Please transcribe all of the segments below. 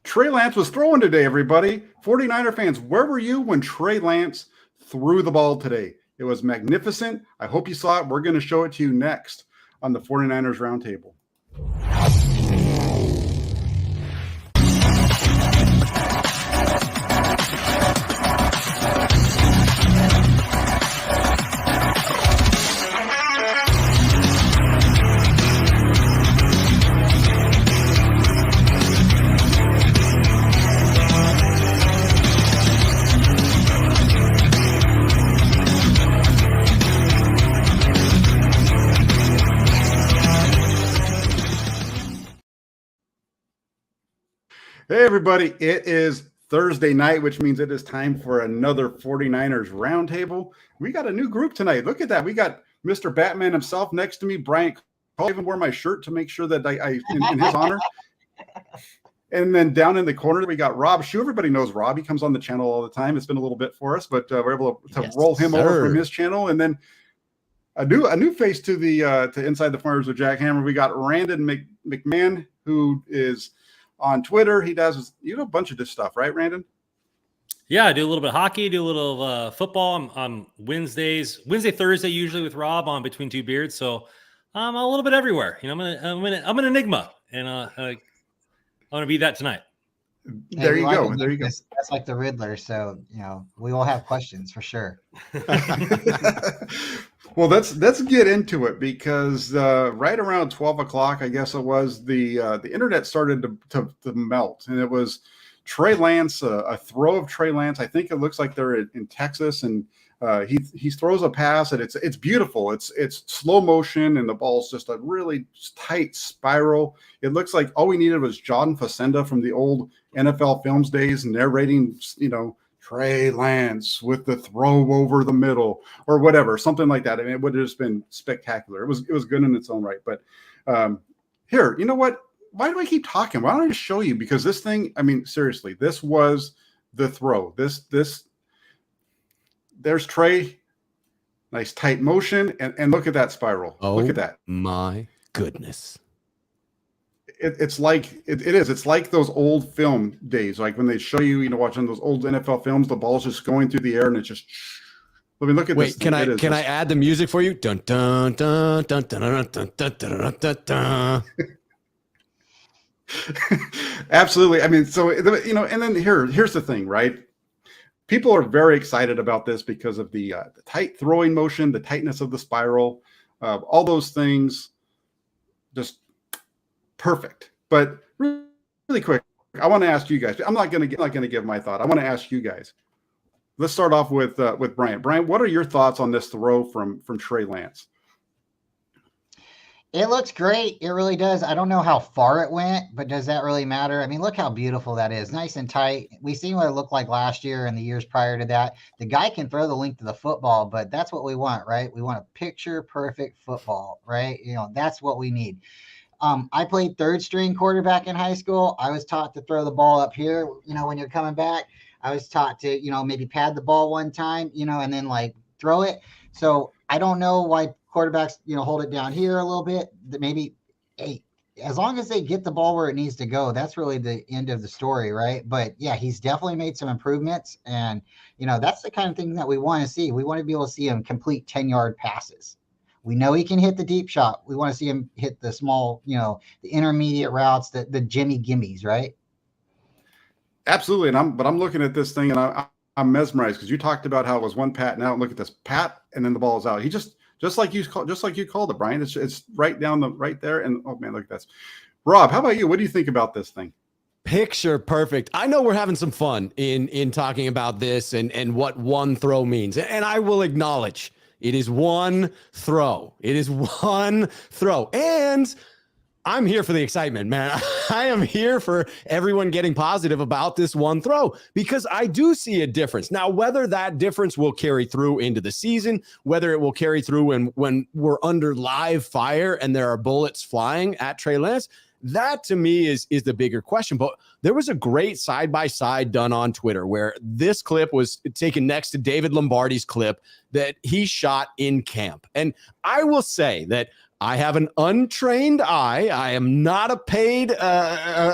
Trey Lance was throwing today, everybody. 49er fans, where were you when Trey Lance threw the ball today? It was magnificent. I hope you saw it. We're going to show it to you next on the 49ers Roundtable. Hey, everybody. It is Thursday night, which means it is time for another 49ers Roundtable. We got a new group tonight. Look at that. We got Mr. Batman himself next to me, Brian. I'll even wear my shirt to make sure that I in his honor. And then down in the corner, we got Rob Shue. Everybody knows Rob. He comes on the channel all the time. It's been a little bit for us, but we're able to roll him over from his channel. And then a new face to the to Inside the Farmers with Jack Hammer. We got Randon McMahon, who is on Twitter. He does a bunch of this stuff, right, Randon? Yeah, I do a little bit of hockey, do a little football. I'm Wednesday, Thursday usually with Rob on Between Two Beards. So I'm a little bit everywhere. I'm an enigma, and I'm gonna be that tonight. There you go. There you go. That's like the Riddler. So we will have questions for sure. Well, let's get into it, because right around 12 o'clock, I guess it was, the internet started to melt, and it was Trey Lance, a throw of Trey Lance. I think it looks like they're in Texas, and he throws a pass, and it's beautiful. It's slow motion, and the ball's just a really tight spiral. It looks like all we needed was John Facenda from the old NFL Films days narrating, Trey Lance with the throw over the middle or whatever, something like that. I mean, it would have just been spectacular. It was good in its own right. But here, you know what? Why do I keep talking? Why don't I just show you? Because this thing, I mean, seriously, this was the throw. There's Trey, nice tight motion, and look at that spiral. Oh, look at that. My goodness. It's like it's like those old film days, like when they show you, watching those old NFL films, the ball's just going through the air and it's just. I mean, look at this. Wait, can I add the music for you? Dun dun dun dun dun dun dun dun dun dun dun. Absolutely. I mean, so and then here's the thing, right? People are very excited about this because of the tight throwing motion, the tightness of the spiral, all those things, just perfect. But really quick, I want to ask you guys. I'm not going to give my thought. I want to ask you guys. Let's start off with Brian. Brian, what are your thoughts on this throw from Trey Lance? It looks great. It really does. I don't know how far it went, but does that really matter? I mean, look how beautiful that is. Nice and tight. We've seen what it looked like last year and the years prior to that. The guy can throw the length of the football, but that's what we want, right? We want a picture perfect football, right? That's what we need. I played third string quarterback in high school. I was taught to throw the ball up here, when you're coming back. I was taught to, maybe pad the ball one time, and then throw it. So I don't know why quarterbacks, hold it down here a little bit. Maybe, as long as they get the ball where it needs to go, that's really the end of the story, right? But yeah, he's definitely made some improvements, and that's the kind of thing that we want to see. We want to be able to see him complete 10-yard passes. We know he can hit the deep shot. We want to see him hit the small, the intermediate routes, the Jimmy Gimmies, right? Absolutely. But I'm looking at this thing and I'm mesmerized, because you talked about how it was one pat. Now look at this pat, and then the ball is out. He just like you called it, Brian. It's right down right there. And oh man, look at that. Rob, how about you? What do you think about this thing? Picture perfect. I know we're having some fun in talking about this and what one throw means. And I will acknowledge it is one throw. It is one throw. And I'm here for the excitement, man. I am here for everyone getting positive about this one throw, because I do see a difference. Now, whether that difference will carry through into the season, whether it will carry through when we're under live fire and there are bullets flying at Trey Lance, that to me is the bigger question. But there was a great side-by-side done on Twitter where this clip was taken next to David Lombardi's clip that he shot in camp. And I will say that I have an untrained eye. I am not a paid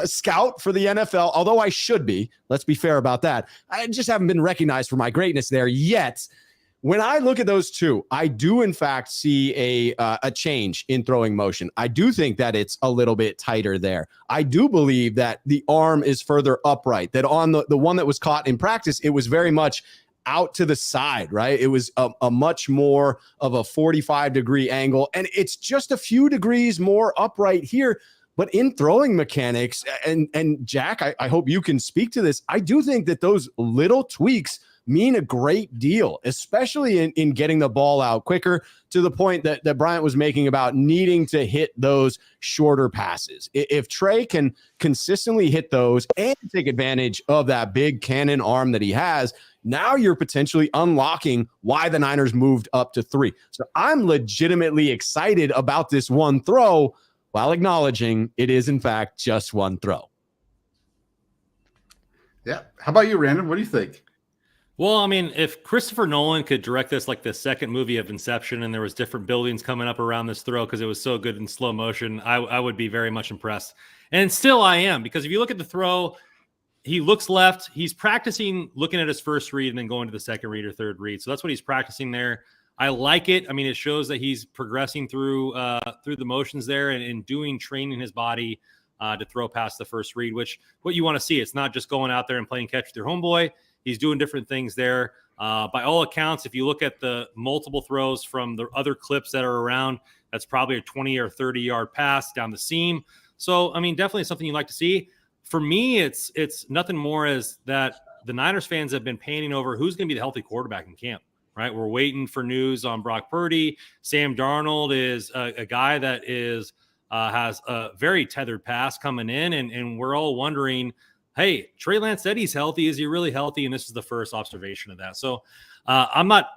scout for the NFL, although I should be. Let's be fair about that. I just haven't been recognized for my greatness there yet. When I look at those two, I do in fact see a change in throwing motion. I do think that it's a little bit tighter there. I do believe that the arm is further upright, that on the one that was caught in practice, it was very much out to the side, right? It was a much more of a 45-degree angle, and it's just a few degrees more upright here. But in throwing mechanics, and Jack, I hope you can speak to this, I do think that those little tweaks mean a great deal, especially in getting the ball out quicker, to the point that Bryant was making about needing to hit those shorter passes. If Trey can consistently hit those and take advantage of that big cannon arm that he has, now you're potentially unlocking why the Niners moved up to 3. So I'm legitimately excited about this one throw, while acknowledging it is in fact just one throw. Yeah. How about you, Randon? What do you think? Well, I mean, if Christopher Nolan could direct this like the second movie of Inception, and there was different buildings coming up around this throw because it was so good in slow motion, I would be very much impressed. And still I am, because if you look at the throw, he looks left. He's practicing looking at his first read and then going to the second read or third read. So that's what he's practicing there. I like it. I mean, it shows that he's progressing through the motions there and training his body to throw past the first read, which what you want to see. It's not just going out there and playing catch with your homeboy. He's doing different things there. By all accounts, if you look at the multiple throws from the other clips that are around, that's probably a 20 or 30-yard pass down the seam. So, I mean, definitely something you'd like to see. For me, it's nothing more as that the Niners fans have been painting over who's going to be the healthy quarterback in camp, right? We're waiting for news on Brock Purdy. Sam Darnold is a guy that has a very tethered pass coming in, and we're all wondering, hey, Trey Lance said he's healthy. Is he really healthy? And this is the first observation of that. So I'm not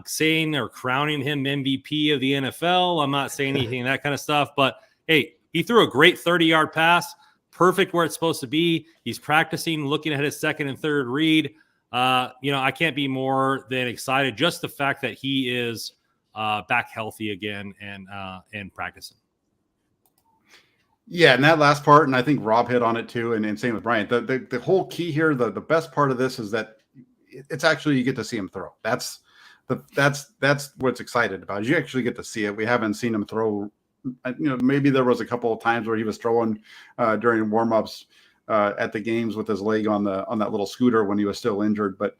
saying or crowning him MVP of the NFL. I'm not saying anything that kind of stuff. But hey, he threw a great 30-yard pass, perfect where it's supposed to be. He's practicing, looking at his second and third read. I can't be more than excited. Just the fact that he is back healthy again and practicing. Yeah, and that last part, and I think Rob hit on it too, and same with Bryant. The whole key here, the best part of this is that it's actually you get to see him throw. That's what's excited about. You actually get to see it. We haven't seen him throw. Maybe there was a couple of times where he was throwing during warmups at the games with his leg on that little scooter when he was still injured. But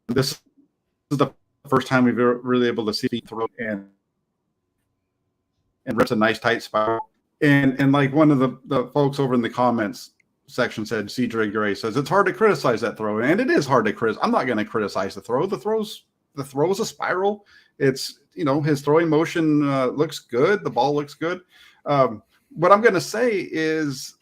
this is the first time we've really able to see him throw and rips a nice tight spiral. And like one of the folks over in the comments section said, CJ Gray says, it's hard to criticize that throw. And it is hard to criticize. I'm not going to criticize the throw. The throw is a spiral. It's, his throwing motion looks good. The ball looks good. What I'm going to say is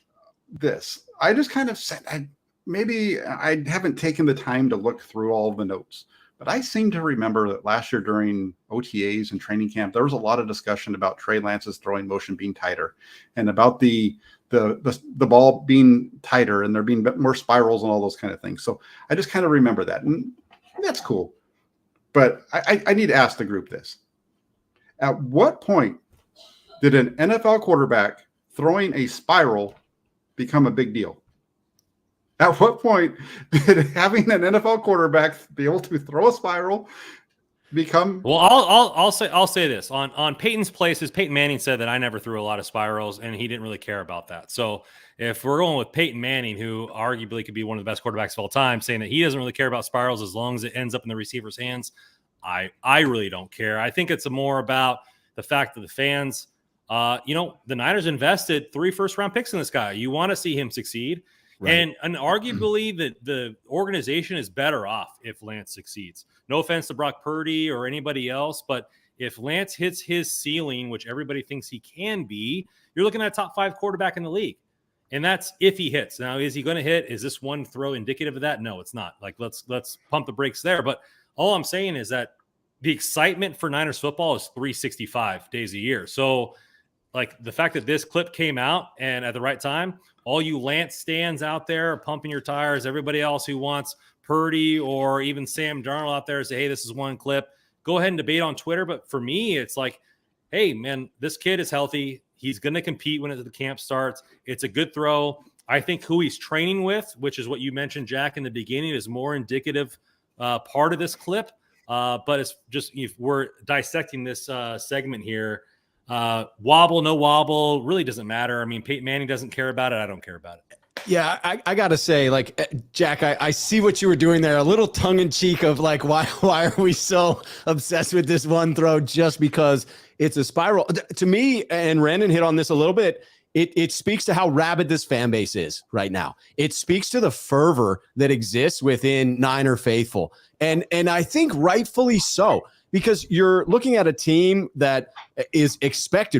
this. I just kind of said, maybe I haven't taken the time to look through all of the notes. But I seem to remember that last year during OTAs and training camp, there was a lot of discussion about Trey Lance's throwing motion being tighter and about the ball being tighter and there being more spirals and all those kind of things. So I just kind of remember that. And that's cool. But I need to ask the group this. At what point did an NFL quarterback throwing a spiral become a big deal? At what point did having an NFL quarterback be able to throw a spiral become? Well, I'll say this on Peyton's places. Peyton Manning said that I never threw a lot of spirals, and he didn't really care about that. So if we're going with Peyton Manning, who arguably could be one of the best quarterbacks of all time, saying that he doesn't really care about spirals as long as it ends up in the receiver's hands, I really don't care. I think it's more about the fact that the fans, the Niners invested 3 first-round picks in this guy. You want to see him succeed. Right. And arguably the organization is better off if Lance succeeds. No offense to Brock Purdy or anybody else, but if Lance hits his ceiling, which everybody thinks he can be, you're looking at a top 5 quarterback in the league. And that's if he hits. Now, is he going to hit? Is this one throw indicative of that? No, it's not. Like, let's pump the brakes there. But all I'm saying is that the excitement for Niners football is 365 days a year. So, like, the fact that this clip came out and at the right time, all you Lance stands out there are pumping your tires. Everybody else who wants Purdy or even Sam Darnold out there say, hey, this is one clip. Go ahead and debate on Twitter. But for me, it's like hey, man, this kid is healthy. He's going to compete when the camp starts. It's a good throw. I think who he's training with, which is what you mentioned, Jack, in the beginning, is more indicative part of this clip. But it's just, if we're dissecting this segment here, wobble, no wobble, really doesn't matter. I mean, Peyton Manning doesn't care about it. I don't care about it. Yeah, I got to say, like, Jack, I see what you were doing there. A little tongue in cheek of like, why are we so obsessed with this one throw just because it's a spiral? To me, and Randon hit on this a little bit, it speaks to how rabid this fan base is right now. It speaks to the fervor that exists within Niner faithful. And I think rightfully so, because you're looking at a team that is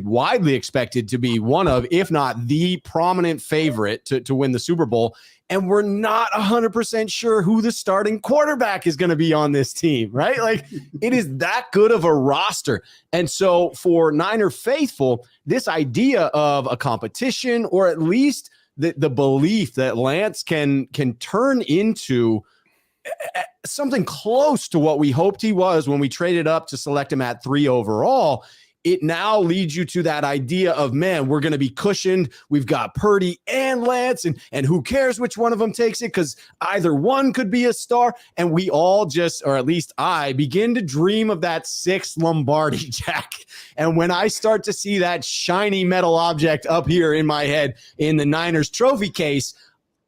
widely expected to be one of, if not the prominent favorite to win the Super Bowl. And we're not 100% sure who the starting quarterback is going to be on this team, right? Like, it is that good of a roster. And so for Niner faithful, this idea of a competition, or at least the belief that Lance can turn into something close to what we hoped he was when we traded up to select him at 3 overall, it now leads you to that idea of, man, we're going to be cushioned. We've got Purdy and Lance, and who cares which one of them takes it, because either one could be a star. And we all just, or at least I, begin to dream of that 6th Lombardi, Jack. And when I start to see that shiny metal object up here in my head in the Niners trophy case,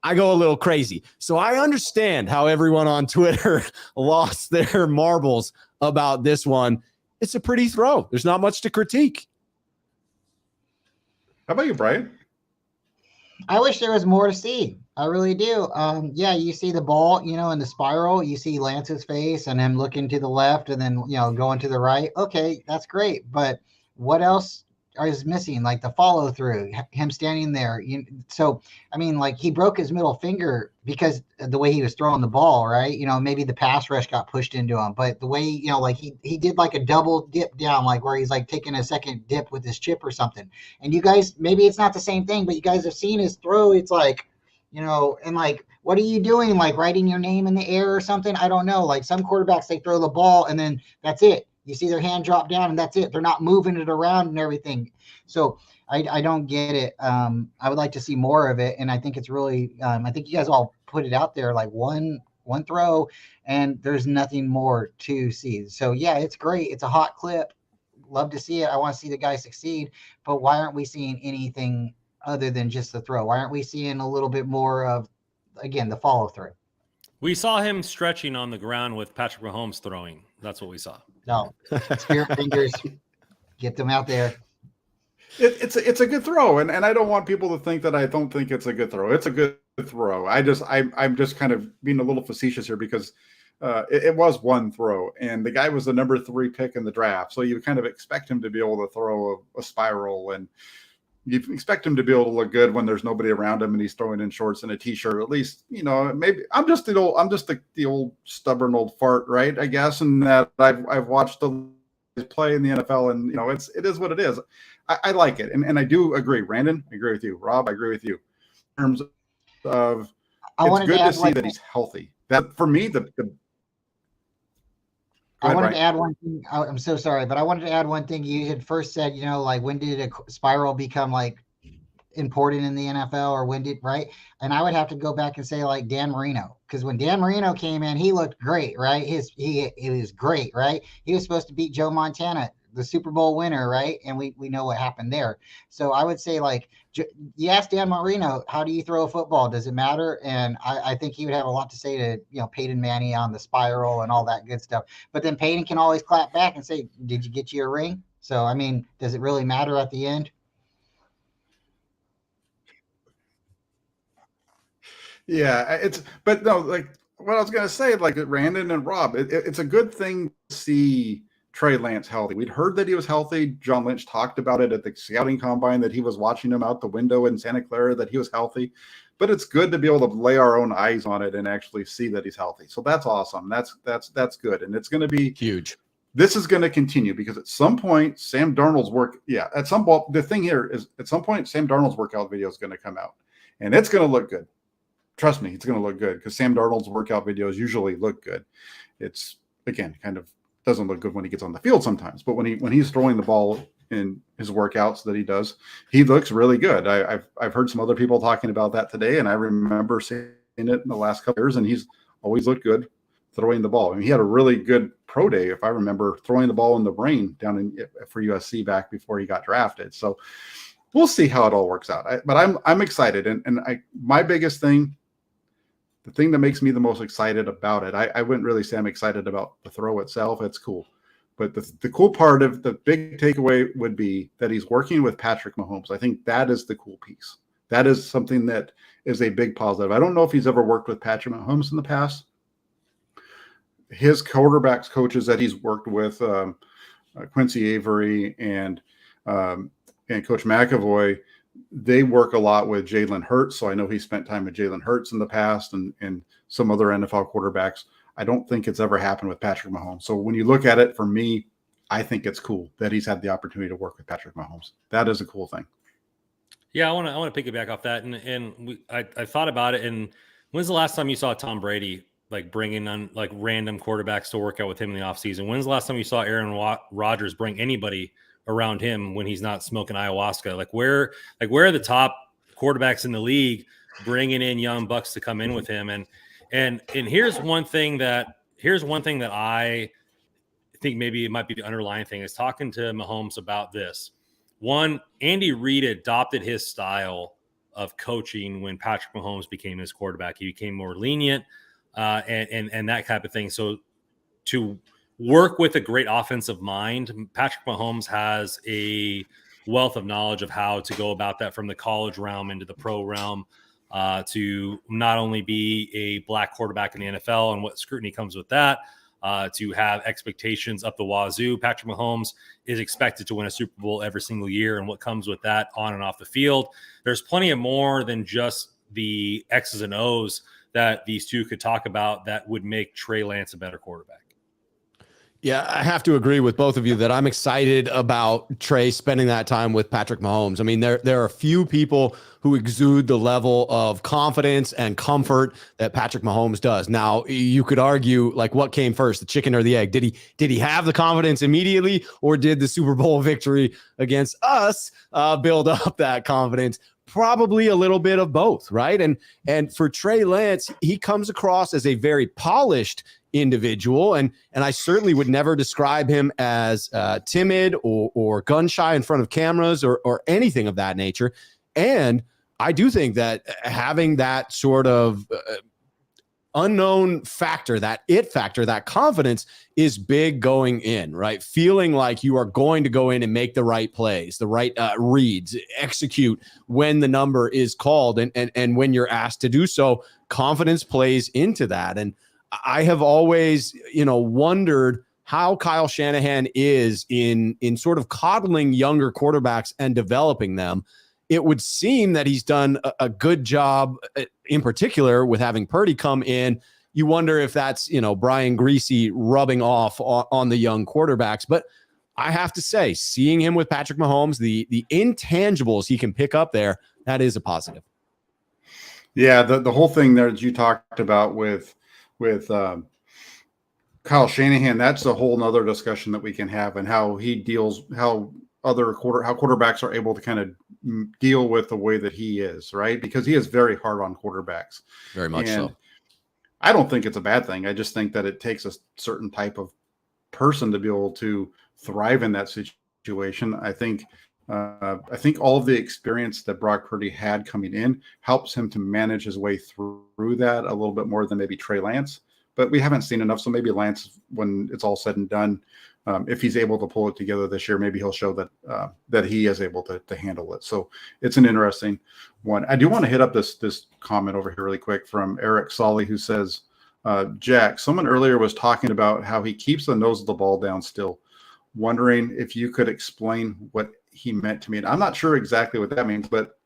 I go a little crazy. So I understand how everyone on Twitter lost their marbles about this one. It's a pretty throw. There's not much to critique. How about you, Brian? I wish there was more to see. I really do. Yeah, you see the ball, in the spiral. You see Lance's face and him looking to the left and then, going to the right. Okay, that's great. But what else is missing? Like the follow through, him standing there. So, I mean, like, he broke his middle finger because of the way he was throwing the ball, right? Maybe the pass rush got pushed into him, but the way, like he did like a double dip down, like where he's like taking a second dip with his chip or something. And you guys, maybe it's not the same thing, but you guys have seen his throw. It's like, and like, what are you doing? Like writing your name in the air or something? I don't know. Like some quarterbacks, they throw the ball and then that's it. You see their hand drop down and that's it. They're not moving it around and everything. So I don't get it. I would like to see more of it. And I think it's really, I think you guys all put it out there, like one throw, and there's nothing more to see. So yeah, it's great. It's a hot clip. Love to see it. I want to see the guy succeed, but why aren't we seeing anything other than just the throw? Why aren't we seeing a little bit more of, again, the follow through? We saw him stretching on the ground with Patrick Mahomes throwing. That's what we saw. No, spirit fingers, get them out there. It's a good throw, and I don't want people to think that I don't think it's a good throw. It's a good throw. I'm just kind of being a little facetious here because it was one throw, and the guy was the number 3 pick in the draft, so you kind of expect him to be able to throw a spiral, and you expect him to be able to look good when there's nobody around him and he's throwing in shorts and a t-shirt. At least, maybe I'm just the old stubborn old fart, right? I guess, and that I've watched the play in the NFL, and it is what it is. I like it, and I do agree. Brandon, I agree with you. Rob, I agree with you. In terms of, it's good to see that he's healthy. That for me, I wanted to add one thing. I'm so sorry, but I wanted to add one thing. You had first said, like, when did a spiral become like important in the NFL, or when did, right? And I would have to go back and say like Dan Marino, because when Dan Marino came in, he looked great, right? It was great, right? He was supposed to beat Joe Montana, the Super Bowl winner, right? And we know what happened there. So I would say, like, you ask Dan Marino, how do you throw a football? Does it matter? And I think he would have a lot to say to, Peyton Manning on the spiral and all that good stuff. But then Peyton can always clap back and say, did you get you a ring? So, I mean, does it really matter at the end? Yeah, but no, like what I was going to say, like Randon and Rob, it's a good thing to see Trey Lance healthy. We'd heard that he was healthy. John Lynch talked about it at the scouting combine, that he was watching him out the window in Santa Clara, that he was healthy. But it's good to be able to lay our own eyes on it and actually see that he's healthy. So that's awesome. That's good. And it's going to be huge. This is going to continue because at some point, Sam Darnold's the thing here is at some point, Sam Darnold's workout video is going to come out, and it's going to look good. Trust me, it's going to look good because Sam Darnold's workout videos usually look good. It's, again, kind of doesn't look good when he gets on the field sometimes, but when he's throwing the ball in his workouts that he does. He looks really good. I've heard some other people talking about that today, and I remember seeing it in the last couple of years, and he's always looked good throwing the ball. I mean, he had a really good pro day, if I remember, throwing the ball in the rain down for USC back before he got drafted. So we'll see how it all works out. But I'm excited, and my biggest thing, the thing that makes me the most excited about it, I wouldn't really say I'm excited about the throw itself. It's cool. But the cool part of the big takeaway would be that he's working with Patrick Mahomes. I think that is the cool piece. That is something that is a big positive. I don't know if he's ever worked with Patrick Mahomes in the past. His quarterbacks coaches that he's worked with, Quincy Avery and Coach McAvoy, they work a lot with Jalen Hurts. So I know he spent time with Jalen Hurts in the past and some other NFL quarterbacks. I don't think it's ever happened with Patrick Mahomes. So when you look at it, for me, I think it's cool that he's had the opportunity to work with Patrick Mahomes. That is a cool thing. Yeah, I want to piggyback off that, I thought about it. And when's the last time you saw Tom Brady like bringing on like random quarterbacks to work out with him in the offseason? When's the last time you saw Aaron Rodgers bring anybody around him when he's not smoking ayahuasca? Like where are the top quarterbacks in the league bringing in young bucks to come in with him? And here's one thing that I think maybe it might be the underlying thing is talking to Mahomes about this. One, Andy Reid adopted his style of coaching when Patrick Mahomes became his quarterback. He became more lenient and that type of thing. So to work with a great offensive mind, Patrick Mahomes has a wealth of knowledge of how to go about that from the college realm into the pro realm. To not only be a black quarterback in the NFL and what scrutiny comes with that, to have expectations up the wazoo. Patrick Mahomes is expected to win a Super Bowl every single year, and what comes with that on and off the field. There's plenty of more than just the X's and O's that these two could talk about that would make Trey Lance a better quarterback. Yeah, I have to agree with both of you that I'm excited about Trey spending that time with Patrick Mahomes. I mean, there are a few people who exude the level of confidence and comfort that Patrick Mahomes does. Now, you could argue, like, what came first, the chicken or the egg? Did he have the confidence immediately, or did the Super Bowl victory against us build up that confidence? Probably a little bit of both, right? And for Trey Lance, he comes across as a very polished individual, and I certainly would never describe him as timid or gun shy in front of cameras or anything of that nature. And I do think that having that sort of unknown factor, that it factor, that confidence is big going in, right? Feeling like you are going to go in and make the right plays, the right reads, execute when the number is called, and when you're asked to do so. Confidence plays into that. And I have always, wondered how Kyle Shanahan is in sort of coddling younger quarterbacks and developing them. It would seem that he's done a good job, in particular with having Purdy come in. You wonder if that's, Brian Greasy rubbing off on the young quarterbacks. But I have to say, seeing him with Patrick Mahomes, the intangibles he can pick up there, that is a positive. Yeah, the whole thing there that you talked about with Kyle Shanahan, that's a whole nother discussion that we can have, and how he deals, how quarterbacks are able to kind of deal with the way that he is, right? Because he is very hard on quarterbacks. Very much so. I don't think it's a bad thing. I just think that it takes a certain type of person to be able to thrive in that situation. I think all of the experience that Brock Purdy had coming in helps him to manage his way through that a little bit more than maybe Trey Lance. But we haven't seen enough. So maybe Lance, when it's all said and done, if he's able to pull it together this year, maybe he'll show that he is able to handle it. So it's an interesting one. I do want to hit up this comment over here really quick from Eric Solly, who says, Jack, someone earlier was talking about how he keeps the nose of the ball down still. Wondering if you could explain what he meant to me. And I'm not sure exactly what that means, but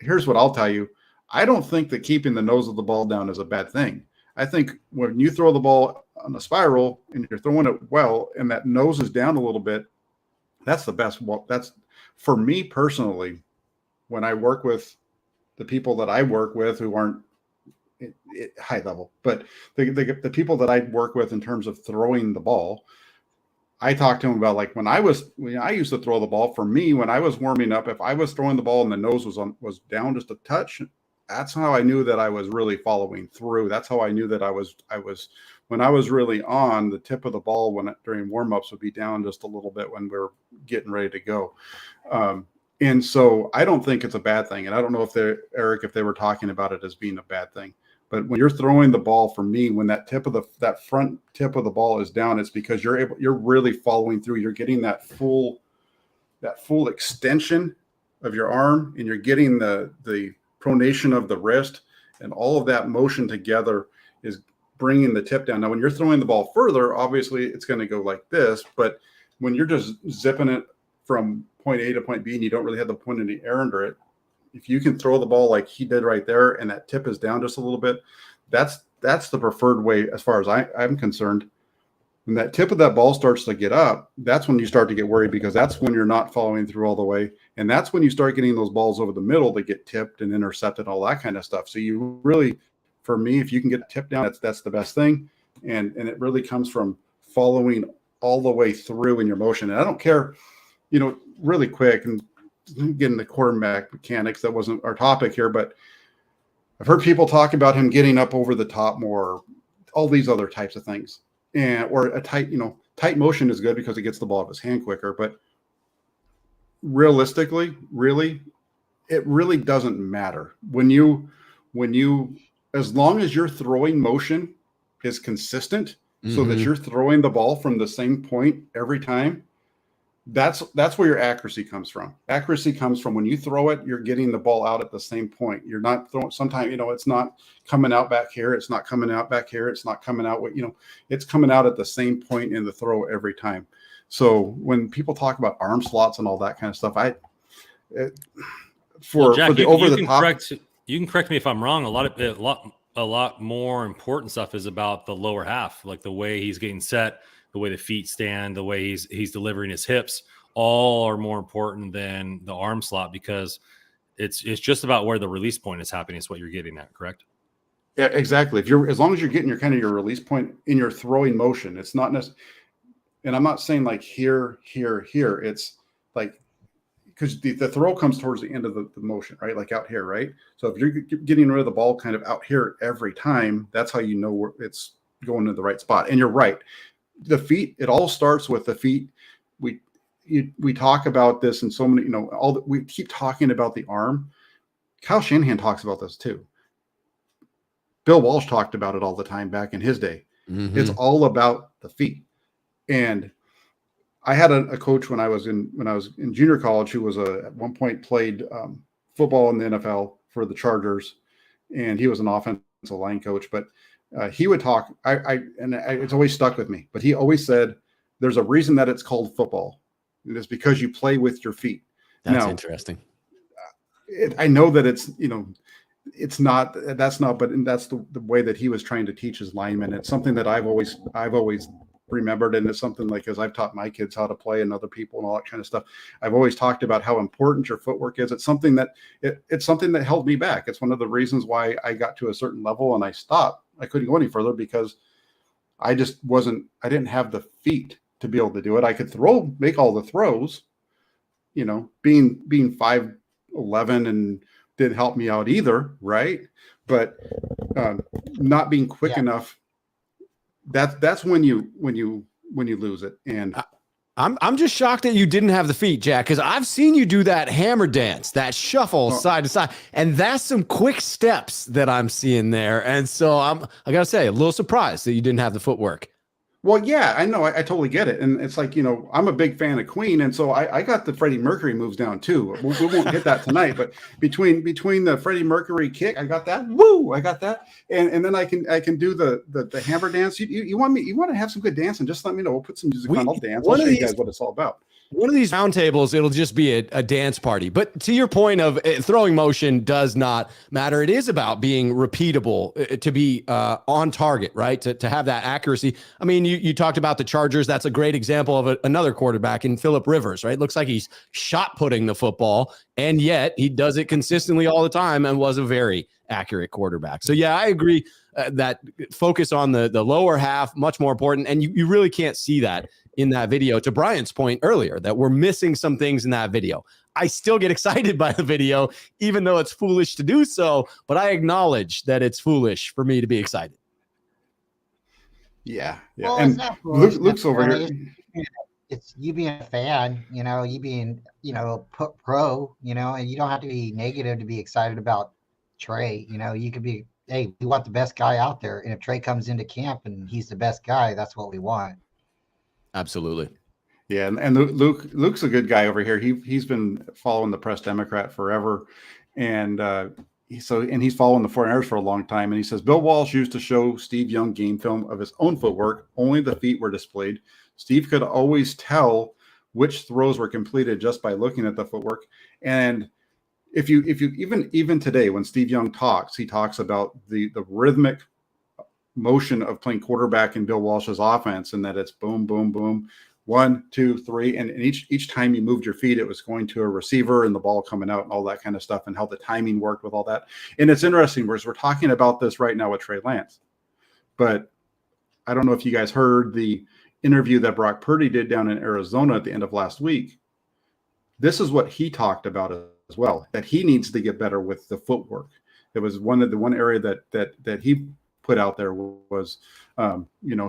here's what I'll tell you. I don't think that keeping the nose of the ball down is a bad thing. I think when you throw the ball on a spiral and you're throwing it well, and that nose is down a little bit, that's the best. Well, that's, for me personally, when I work with the people that I work with who aren't high level, but the people that I work with in terms of throwing the ball, I talked to him about like when I used to throw the ball. For me, when I was warming up, if I was throwing the ball and the nose was down just a touch, that's how I knew that I was really following through. That's how I knew that I was when I was really on, the tip of the ball during warm-ups would be down just a little bit when we're getting ready to go. And so I don't think it's a bad thing. And I don't know if they were talking about it as being a bad thing. But when you're throwing the ball, for me, when that front tip of the ball is down, it's because you're really following through. You're getting that full extension of your arm, and you're getting the pronation of the wrist, and all of that motion together is bringing the tip down. Now, when you're throwing the ball further, obviously it's going to go like this. But when you're just zipping it from point A to point B, and you don't really have the point in the air under it, if you can throw the ball like he did right there, and that tip is down just a little bit, that's the preferred way as far as I'm concerned. When that tip of that ball starts to get up, that's when you start to get worried, because that's when you're not following through all the way. And that's when you start getting those balls over the middle that get tipped and intercepted, all that kind of stuff. So you really, for me, if you can get the tip down, that's the best thing. And it really comes from following all the way through in your motion. And I don't care, really quick, and getting the quarterback mechanics, that wasn't our topic here, but I've heard people talk about him getting up over the top more, all these other types of things. Or a tight motion is good because it gets the ball out of his hand quicker. But realistically, it really doesn't matter when you, as long as your throwing motion is consistent, so that you're throwing the ball from the same point every time. That's where your accuracy comes from. Accuracy comes from when you throw it, you're getting the ball out at the same point. You're not throwing, sometimes, it's not coming out back here. It's not coming out back here. It's not coming out, it's coming out at the same point in the throw every time. So when people talk about arm slots and all that kind of stuff, Jack, for the over the top. You can correct me if I'm wrong. A lot more important stuff is about the lower half, like the way he's getting set, the way the feet stand, the way he's delivering his hips, all are more important than the arm slot, because it's just about where the release point is happening. Is what you're getting at, correct? Yeah, exactly. As long as you're getting your release point in your throwing motion, it's not necessarily, and I'm not saying like here. It's like, because the throw comes towards the end of the motion, right? Like out here, right? So if you're getting rid of the ball kind of out here every time, that's how you know where it's going to the right spot. And you're right. The feet, it all starts with the feet. We talk about this in so many, we keep talking about the arm. Kyle Shanahan talks about this too. Bill Walsh talked about it all the time back in his day. It's all about the feet. And I had a coach when I was in junior college who was at one point played football in the NFL for the Chargers, and he was an offensive line coach. But he would talk. It's always stuck with me. But he always said, "There's a reason that it's called football. And it's because you play with your feet." That's interesting. I know that it's not. That's not. But that's the way that he was trying to teach his linemen. It's something that I've always remembered, and it's something like, as I've taught my kids how to play and other people and all that kind of stuff, I've always talked about how important your footwork is. It's something that it's something that held me back. It's one of the reasons why I got to a certain level and I stopped. I couldn't go any further because I didn't have the feet to be able to do it. I could make all the throws, being 5'11" and didn't help me out either, right? But not being quick enough. That's when you lose it. And I'm just shocked that you didn't have the feet, Jack, because I've seen you do that hammer dance, that shuffle side to side, and that's some quick steps that I'm seeing there. And so I gotta say, a little surprised that you didn't have the footwork. Well, yeah, I know. I totally get it. And it's like, I'm a big fan of Queen. And so I got the Freddie Mercury moves down too. We won't hit that tonight, but between the Freddie Mercury kick, I got that. Woo! I got that. And then I can do the hammer dance. You want to have some good dancing, just let me know. We'll put some music on. I'll dance. I'll show you guys what it's all about. One of these roundtables, it'll just be a dance party. But to your point of throwing motion does not matter. It is about being repeatable, to be on target, right? To have that accuracy. I mean, you talked about the Chargers. That's a great example of another quarterback in Phillip Rivers, right? Looks like he's shot putting the football, and yet he does it consistently all the time and was a very accurate quarterback. So yeah, I agree that focus on the lower half, much more important. And you really can't see that in that video, to Brian's point earlier, that we're missing some things in that video. I still get excited by the video, even though it's foolish to do so, but I acknowledge that it's foolish for me to be excited. Yeah. Well, And it's not foolish Luke's over here. It's you being a fan, you being, pro, and you don't have to be negative to be excited about Trey. You could be, hey, we want the best guy out there. And if Trey comes into camp and he's the best guy, that's what we want. Absolutely. Yeah, and Luke's a good guy over here. He's been following the Press Democrat forever, and he's following the 49ers for a long time. And he says Bill Walsh used to show Steve Young game film of his own footwork. Only the feet were displayed. Steve could always tell which throws were completed just by looking at the footwork. And if you even today, when Steve Young talks, he talks about the rhythmic motion of playing quarterback in Bill Walsh's offense, and that it's boom, boom, boom, 1, 2, 3, and each time you moved your feet, it was going to a receiver and the ball coming out and all that kind of stuff, and how the timing worked with all that. And it's interesting because we're talking about this right now with Trey Lance, but I don't know if you guys heard the interview that Brock Purdy did down in Arizona at the end of last week. This is what he talked about as well, that he needs to get better with the footwork. It was one area that he put out there was,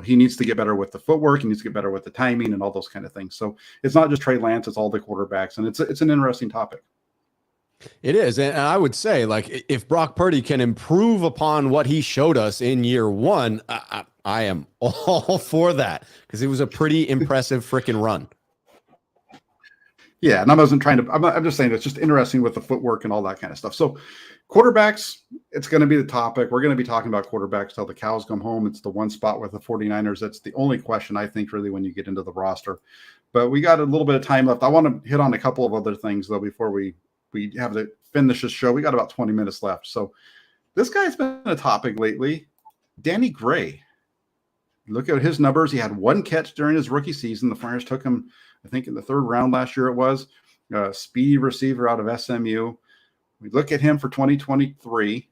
he needs to get better with the footwork. He needs to get better with the timing and all those kind of things. So it's not just Trey Lance, it's all the quarterbacks. And it's an interesting topic. It is. And I would say, like, if Brock Purdy can improve upon what he showed us in year one, I am all for that, because it was a pretty impressive freaking run. Yeah, and I'm just saying it's just interesting with the footwork and all that kind of stuff. So quarterbacks, it's going to be the topic. We're going to be talking about quarterbacks till the cows come home. It's the one spot with the 49ers. That's the only question, I think, really, when you get into the roster. But we got a little bit of time left. I want to hit on a couple of other things, though, before we have to finish this show. We got about 20 minutes left. So this guy's been a topic lately. Danny Gray. Look at his numbers. He had one catch during his rookie season. The 49ers took him, I think, in the third round last year it was. Speedy receiver out of SMU. We look at him for 2023.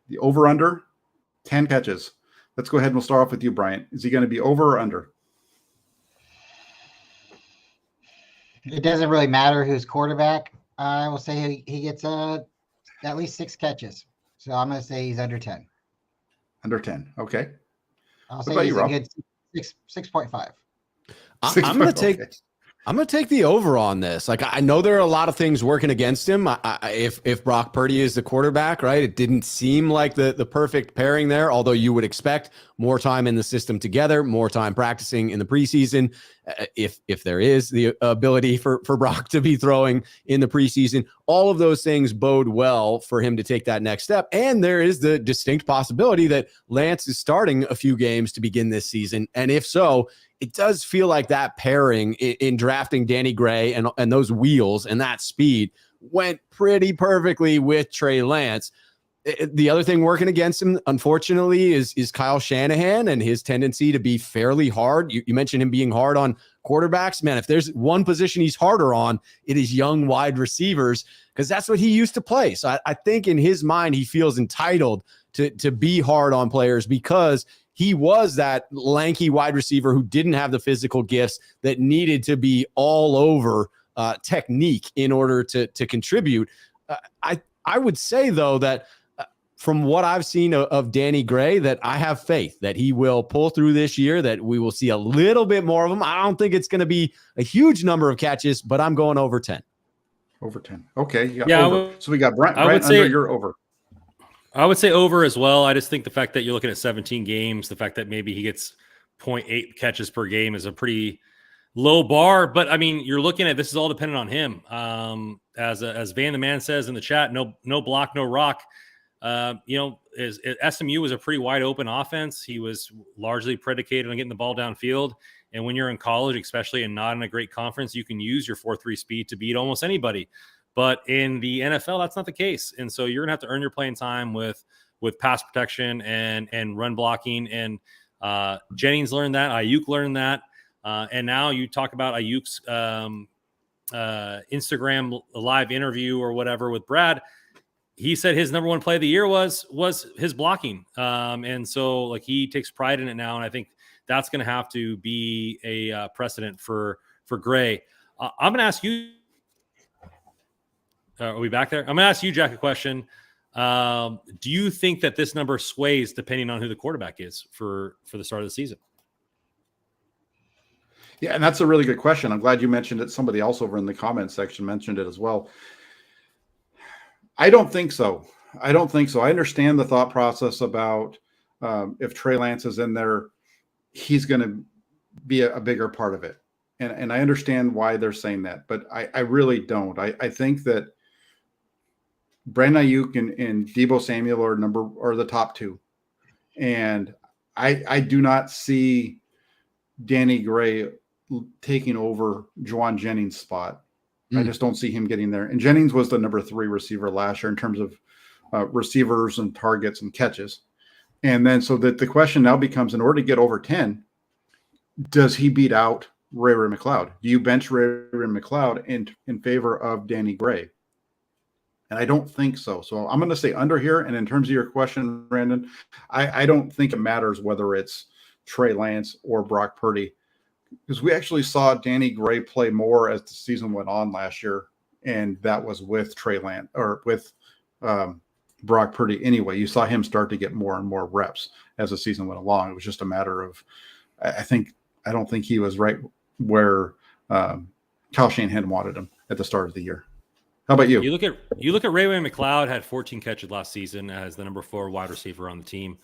The over-under, 10 catches. Let's go ahead and we'll start off with you, Bryant. Is he going to be over or under? It doesn't really matter who's quarterback. I will say he gets at least 6 catches. So I'm going to say he's under 10. Under 10. Okay. I'll say he's a good 6.5. I'm going to take the over on this. Like, I know there are a lot of things working against him. If Brock Purdy is the quarterback, right, it didn't seem like the perfect pairing there, although you would expect more time in the system together, more time practicing in the preseason. If there is the ability for Brock to be throwing in the preseason, all of those things bode well for him to take that next step. And there is the distinct possibility that Lance is starting a few games to begin this season. And if so, it does feel like that pairing in drafting Danny Gray and those wheels and that speed went pretty perfectly with Trey Lance. The other thing working against him, unfortunately, is Kyle Shanahan and his tendency to be fairly hard. You mentioned him being hard on quarterbacks. Man, if there's one position he's harder on, it is young wide receivers, because that's what he used to play. So I think in his mind, he feels entitled to be hard on players, because he was that lanky wide receiver who didn't have the physical gifts, that needed to be all over technique in order to contribute. I would say, though, that from what I've seen of Danny Gray, that I have faith that he will pull through this year, that we will see a little bit more of him. I don't think it's going to be a huge number of catches, but I'm going over 10. Over 10. Okay. Yeah. Over. So we got Brent under, you're over. I would say over as well. I just think the fact that you're looking at 17 games, the fact that maybe he gets 0.8 catches per game is a pretty low bar. But I mean, you're looking at, this is all dependent on him. As Van the Man says in the chat, no block, no rock. SMU was a pretty wide open offense. He was largely predicated on getting the ball downfield. And when you're in college, especially and not in a great conference, you can use your 4.3 speed to beat almost anybody. But in the NFL, that's not the case. And so you're gonna have to earn your playing time with pass protection and run blocking. And Jennings learned that. Ayuk learned that. And now you talk about Ayuk's Instagram live interview or whatever with Brad. he said his number one play of the year was his blocking. And so like he takes pride in it now. And I think that's going to have to be a precedent for Gray. I'm going to ask you, are we back there? I'm going to ask you, Jack, a question. Do you think that this number sways depending on who the quarterback is for the start of the season? Yeah, and that's a really good question. I'm glad you mentioned it. Somebody else over in the comments section mentioned it as well. I don't think so. I understand the thought process about if Trey Lance is in there, he's going to be a bigger part of it. And I understand why they're saying that, but I really don't. I think that Brandon Ayuk and Deebo Samuel are the top two. And I do not see Danny Gray taking over Juwan Jennings' spot. I just don't see him getting there. And Jennings was the number 3 receiver last year in terms of receivers and targets and catches. And then so that the question now becomes, in order to get over 10, does he beat out Ray McCloud? Do you bench Ray McCloud in favor of Danny Gray? And I don't think so. So I'm going to say under here. And in terms of your question, Brandon, I don't think it matters whether it's Trey Lance or Brock Purdy, because we actually saw Danny Gray play more as the season went on last year, and that was with Trey Lance or with Brock Purdy anyway. You saw him start to get more and more reps as the season went along. It was just a matter of, I don't think he was right where Kyle Shanahan wanted him at the start of the year. How about you? You look at Ray McCloud had 14 catches last season as the number 4 wide receiver on the team.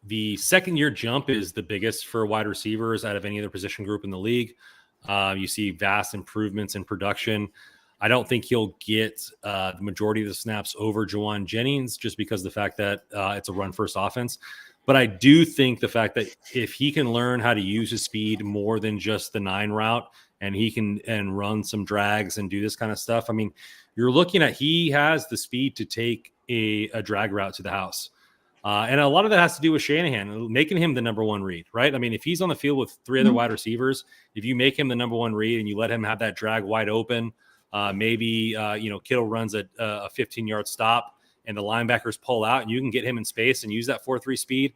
The second year jump is the biggest for wide receivers out of any other position group in the league. You see vast improvements in production. I don't think he'll get the majority of the snaps over Juwan Jennings just because of the fact that it's a run first offense. But I do think the fact that if he can learn how to use his speed more than just the 9 route, and he can run some drags and do this kind of stuff. I mean, you're looking at, he has the speed to take a drag route to the house. And a lot of that has to do with Shanahan making him the number 1 read, right? I mean, if he's on the field with 3 other wide receivers, if you make him the number 1 read and you let him have that drag wide open, maybe Kittle runs a 15-yard stop and the linebackers pull out and you can get him in space and use that 4.3 speed,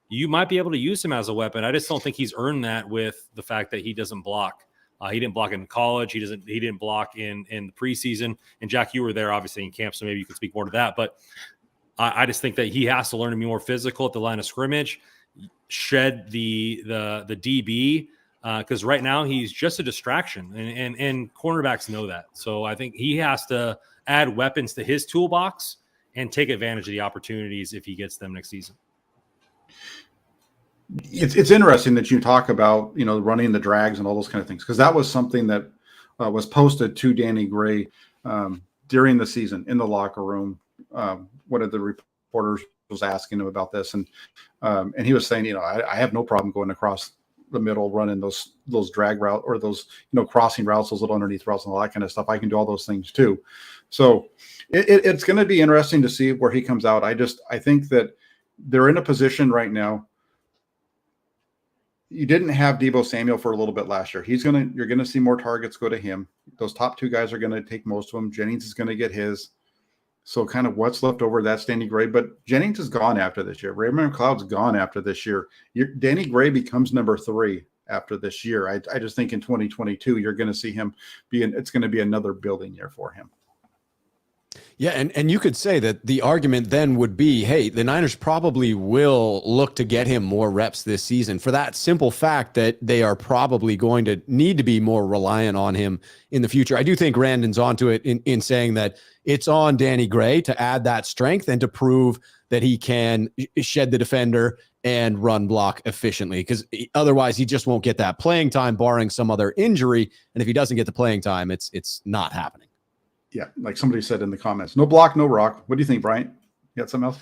you might be able to use him as a weapon. I just don't think he's earned that with the fact that he doesn't block. He didn't block in college. He didn't block in the preseason. And Jack, you were there obviously in camp, so maybe you could speak more to that. But I just think that he has to learn to be more physical at the line of scrimmage, shed the DB, because right now he's just a distraction, and cornerbacks know that. So I think he has to add weapons to his toolbox and take advantage of the opportunities if he gets them next season. It's interesting that you talk about, running the drags and all those kind of things, because that was something that was posted to Danny Gray during the season in the locker room. One of the reporters was asking him about this, and he was saying, I have no problem going across the middle, running those drag route or those crossing routes, those little underneath routes and all that kind of stuff. I can do all those things too. So it's going to be interesting to see where he comes out. I think that they're in a position right now. You didn't have Deebo Samuel for a little bit last year. You're going to see more targets go to him. Those top 2 guys are going to take most of them. Jennings is going to get his. So kind of what's left over, that's Danny Gray. But Jennings is gone after this year. Raymond McCloud's gone after this year. Danny Gray becomes number 3 after this year. I just think in 2022, you're going to see him it's going to be another building year for him. Yeah, and you could say that the argument then would be, hey, the Niners probably will look to get him more reps this season for that simple fact that they are probably going to need to be more reliant on him in the future. I do think Randon's onto it in saying that it's on Danny Gray to add that strength and to prove that he can shed the defender and run block efficiently, because otherwise he just won't get that playing time barring some other injury. And if he doesn't get the playing time, it's not happening. Yeah, like somebody said in the comments, no block, no rock. What do you think, Bryant? You got something else?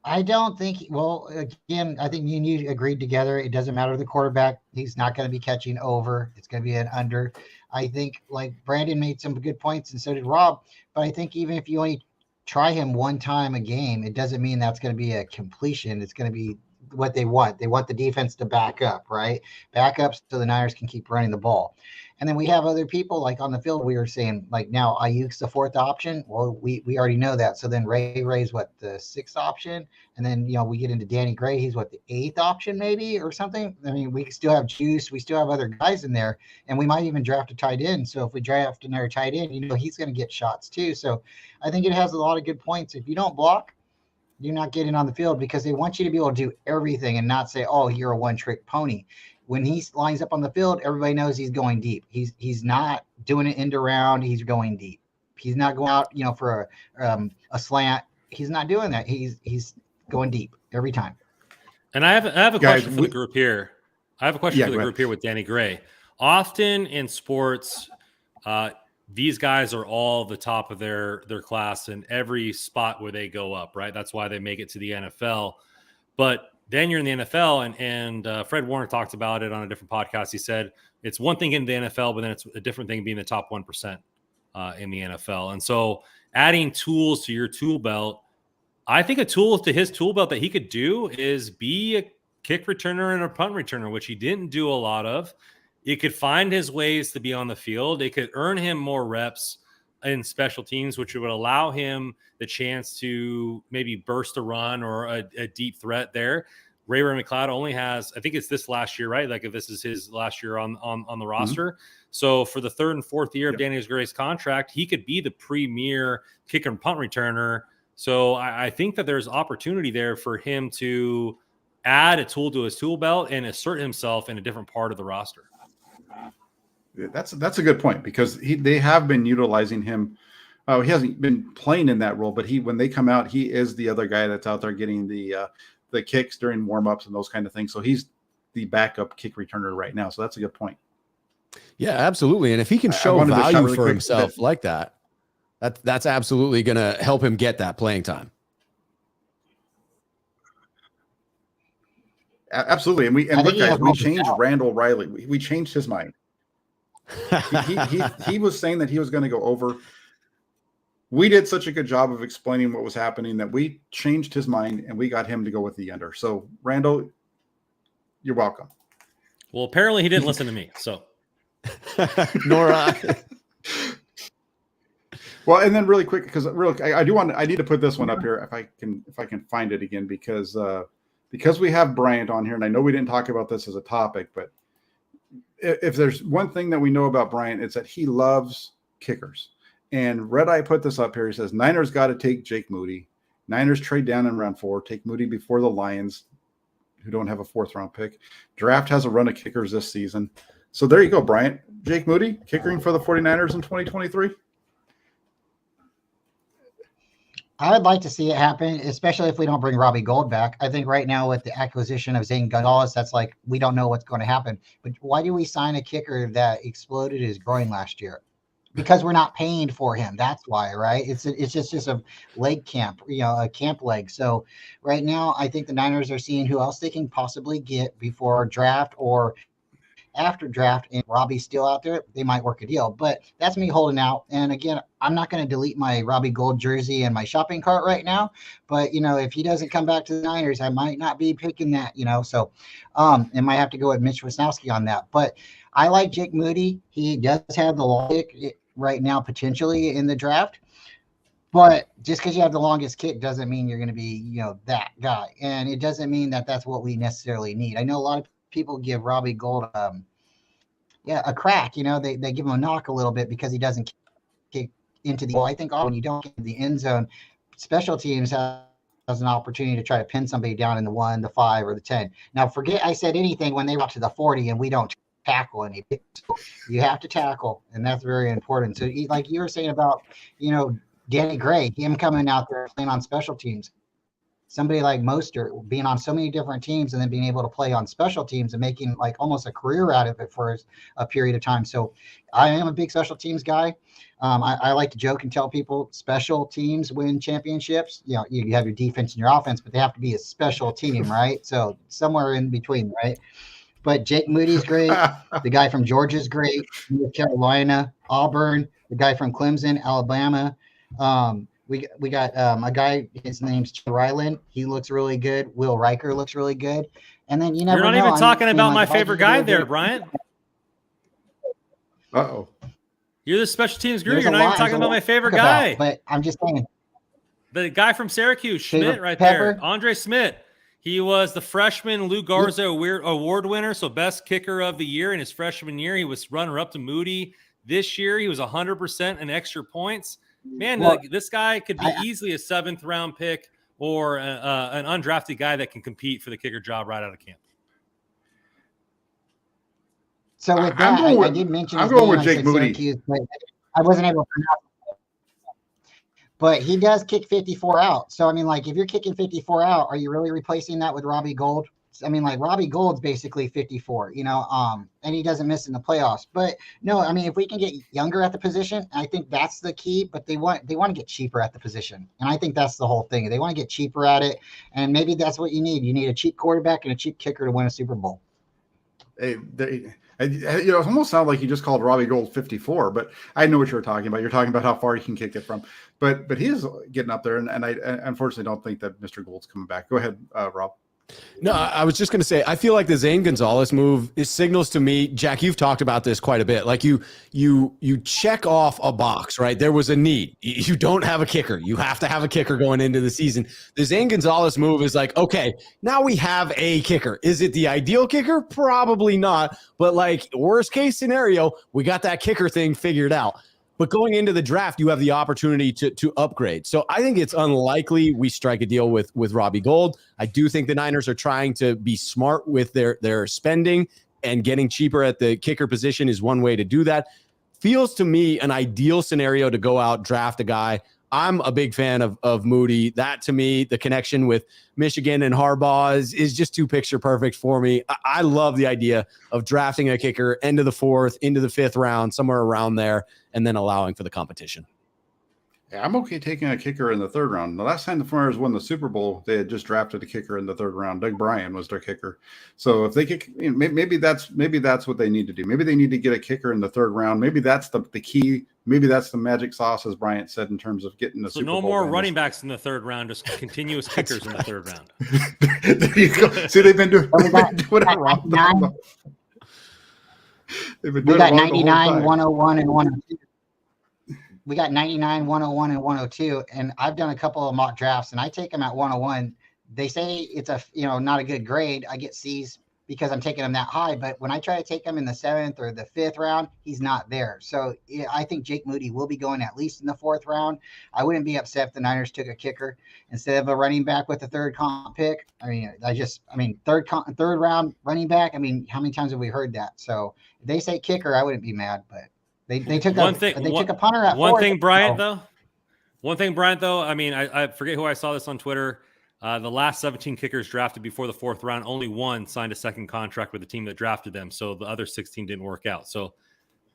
I don't think, well, again, I think me and you agreed together. It doesn't matter the quarterback. He's not going to be catching over. It's going to be an under. I think, like Brandon made some good points and so did Rob, but I think even if you only try him one time a game, it doesn't mean that's going to be a completion. It's going to be what they want. They want the defense to back up, right? Back up so the Niners can keep running the ball. And then we have other people like on the field. We were saying like now Ayuk's the 4th option. Well, we already know that. So then Ray's what, the 6th option, and then we get into Danny Gray. He's what, the 8th option maybe or something. I mean, we still have Juice. We still have other guys in there, and we might even draft a tight end. So if we draft another tight end, he's going to get shots too. So I think it has a lot of good points. If you don't block, you're not getting on the field because they want you to be able to do everything and not say, oh, you're a one-trick pony. When he lines up on the field, everybody knows he's going deep. He's not doing it end around. He's going deep. He's not going out, for a slant. He's not doing that. He's going deep every time. And I have a question for the group here. I have a question for the group here with Danny Gray. Often in sports, these guys are all the top of their class in every spot where they go up, right? That's why they make it to the NFL. But then you're in the NFL, and Fred Warner talked about it on a different podcast. He said it's one thing in the NFL, but then it's a different thing being the top 1% in the NFL. And so adding tools to your tool belt, I think a tool to his tool belt that he could do is be a kick returner and a punt returner, which he didn't do a lot of. It could find his ways to be on the field. It could earn him more reps in special teams, which would allow him the chance to maybe burst a run or a deep threat there. Ray McLeod only has, I think it's this last year, right? Like if this is his last year on the roster. So for the 3rd and 4th year of Danny Gray's contract, he could be the premier kick and punt returner. So I think that there's opportunity there for him to add a tool to his tool belt and assert himself in a different part of the roster. That's a good point because they have been utilizing him. He hasn't been playing in that role, but when they come out, he is the other guy that's out there getting the kicks during warmups and those kind of things. So he's the backup kick returner right now. So that's a good point. Yeah, absolutely. And if he can show value for himself like that, that's absolutely going to help him get that playing time. Absolutely. And look, guys, we changed Randall Riley. We changed his mind. he was saying that he was going to go over. We did such a good job of explaining what was happening that we changed his mind and we got him to go with the under. So Randall, you're welcome. Well, apparently he didn't listen to me. So nor I. Well, and then really quick, because I need to put this one up here if I can find it again, because we have Bryant on here, and I know we didn't talk about this as a topic, but if there's one thing that we know about Bryant, it's that he loves kickers. And Red Eye put this up here. He says, Niners got to take Jake Moody. Niners trade down in round 4, take Moody before the Lions, who don't have a 4th round pick. Draft has a run of kickers this season. So there you go, Bryant. Jake Moody, kickering for the 49ers in 2023. I would like to see it happen, especially if we don't bring Robbie Gould back. I think right now with the acquisition of Zane Gonzalez, that's like we don't know what's going to happen. But why do we sign a kicker that exploded his groin last year? Because we're not paying for him. That's why, right? It's just a leg camp, a camp leg. So right now, I think the Niners are seeing who else they can possibly get before draft or after draft, and Robbie's still out there, they might work a deal. But that's me holding out. And again, I'm not going to delete my Robbie Gould jersey in my shopping cart right now. But, if he doesn't come back to the Niners, I might not be picking that, So I might have to go with Mitch Wisnowski on that. But I like Jake Moody. He does have the long kick right now potentially in the draft. But just because you have the longest kick doesn't mean you're going to be, that guy. And it doesn't mean that that's what we necessarily need. I know a lot of people give Robbie Gould a crack. They give him a knock a little bit because he doesn't kick into the. Well, I think when you don't get the end zone, special teams has an opportunity to try to pin somebody down in the 1, the 5, or the 10. Now, forget I said anything when they got to the 40 and we don't tackle anything. You have to tackle, and that's very important. So, like you were saying about Danny Gray, him coming out there playing on special teams. Somebody like Mostert being on so many different teams and then being able to play on special teams and making like almost a career out of it for a period of time. So I am a big special teams guy. I like to joke and tell people special teams win championships. You have your defense and your offense, but they have to be a special team, right? So somewhere in between, right? But Jake Moody's great. The guy from Georgia's great. North Carolina, Auburn, the guy from Clemson, Alabama. We got a guy, his name's Ryland. He looks really good. Will Riker looks really good. And then you're not even talking about my favorite guy there, Bryant. Uh-oh. You're the special teams guru. There's You're a not even lot- talking there's a about my lot to favorite talk about, guy. but I'm just saying. The guy from Syracuse, Favorite Schmidt, right Pepper? there. Andre Schmidt. He was the freshman Lou Garza award winner, so best kicker of the year in his freshman year. He was runner-up to Moody. This year, he was 100% in extra points. Man, Well, this guy could be easily a 7th-round pick or an undrafted guy that can compete for the kicker job right out of camp. So with I'm that, going with- I did mention I'm his going name. with I Jake said Moody. Syracuse, but I wasn't able to pronounce it. But he does kick 54 out. So, I mean, like, if you're kicking 54 out, are you really replacing that with Robbie Gould? I mean, like, Robbie Gould's basically 54, and he doesn't miss in the playoffs. But no, I mean, if we can get younger at the position, I think that's the key. But they want to get cheaper at the position, and I think that's the whole thing. They want to get cheaper at it, and maybe that's what you need. You need a cheap quarterback and a cheap kicker to win a Super Bowl. It almost sounded like you just called Robbie Gould 54, but I know what you're talking about. You're talking about how far he can kick it from. But he is getting up there, and I unfortunately don't think that Mr. Gould's coming back. Go ahead, Rob. No, I was just going to say, I feel like the Zane Gonzalez move signals to me, Jack, you've talked about this quite a bit. Like you check off a box, right? There was a need. You don't have a kicker. You have to have a kicker going into the season. The Zane Gonzalez move is like, okay, now we have a kicker. Is it the ideal kicker? Probably not. But like worst case scenario, we got that kicker thing figured out. But going into the draft, you have the opportunity to upgrade. So I think it's unlikely we strike a deal with Robbie Gould. I do think the Niners are trying to be smart with their spending, and getting cheaper at the kicker position is one way to do that. Feels to me an ideal scenario to go out, draft a guy. I'm a big fan of Moody. That, to me, the connection with Michigan and Harbaugh is just too picture perfect for me. I love the idea of drafting a kicker end of the 4th, into the 5th round, somewhere around there, and then allowing for the competition. Yeah, I'm okay taking a kicker in the 3rd round. The last time the Flyers won the Super Bowl, they had just drafted a kicker in the 3rd round. Doug Bryan was their kicker. So if they kick, maybe that's what they need to do. Maybe they need to get a kicker in the 3rd round. Maybe that's the key. Maybe that's the magic sauce, as Bryant said, in terms of getting the Super Bowl. So no more wins. running backs in the 3rd round, just continuous kickers in the 3rd round. There you go. See, they've been doing whatever wrong. They've been We doing got it wrong the whole 99, time. 101, and 102. We got 99, 101, and 102. And I've done a couple of mock drafts, and I take them at 101. They say it's not a good grade. I get C's because I'm taking him that high. But when I try to take him in the 7th or the 5th round, he's not there. So yeah, I think Jake Moody will be going at least in the 4th round. I wouldn't be upset if the Niners took a kicker instead of a running back with the 3rd comp pick. Third round running back. I mean, how many times have we heard that? So if they say kicker, I wouldn't be mad, but they took a punter at 4th. One thing, Bryant, though, I mean, I forget who I saw this on Twitter. The last 17 kickers drafted before the 4th round, only one signed a second contract with the team that drafted them. So the other 16 didn't work out. So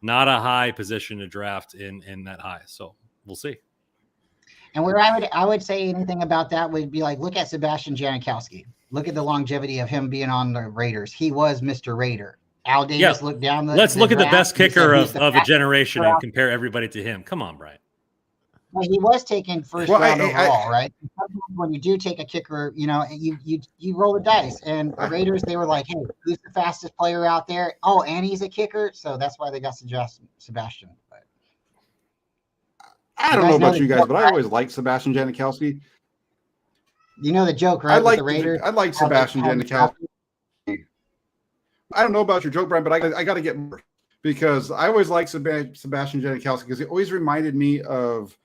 not a high position to draft in that high. So we'll see. And where I would say anything about that would be like, look at Sebastian Janikowski. Look at the longevity of him being on the Raiders. He was Mr. Raider. Al Davis looked down the Let's look at the best kicker of a generation and draft. compare everybody to him. Come on, Brian. Well, he was taken first round overall, right? Sometimes when you do take a kicker, you roll the dice. And the Raiders, they were like, hey, who's the fastest player out there? Oh, and he's a kicker. So that's why they got Sebastian. But I don't know about you guys, but I always liked Sebastian Janikowski. You know the joke, right? I the Raiders. I like Sebastian Janikowski. I don't know about your joke, Brian, but I got to get more, because I always liked Sebastian Janikowski because he always reminded me of,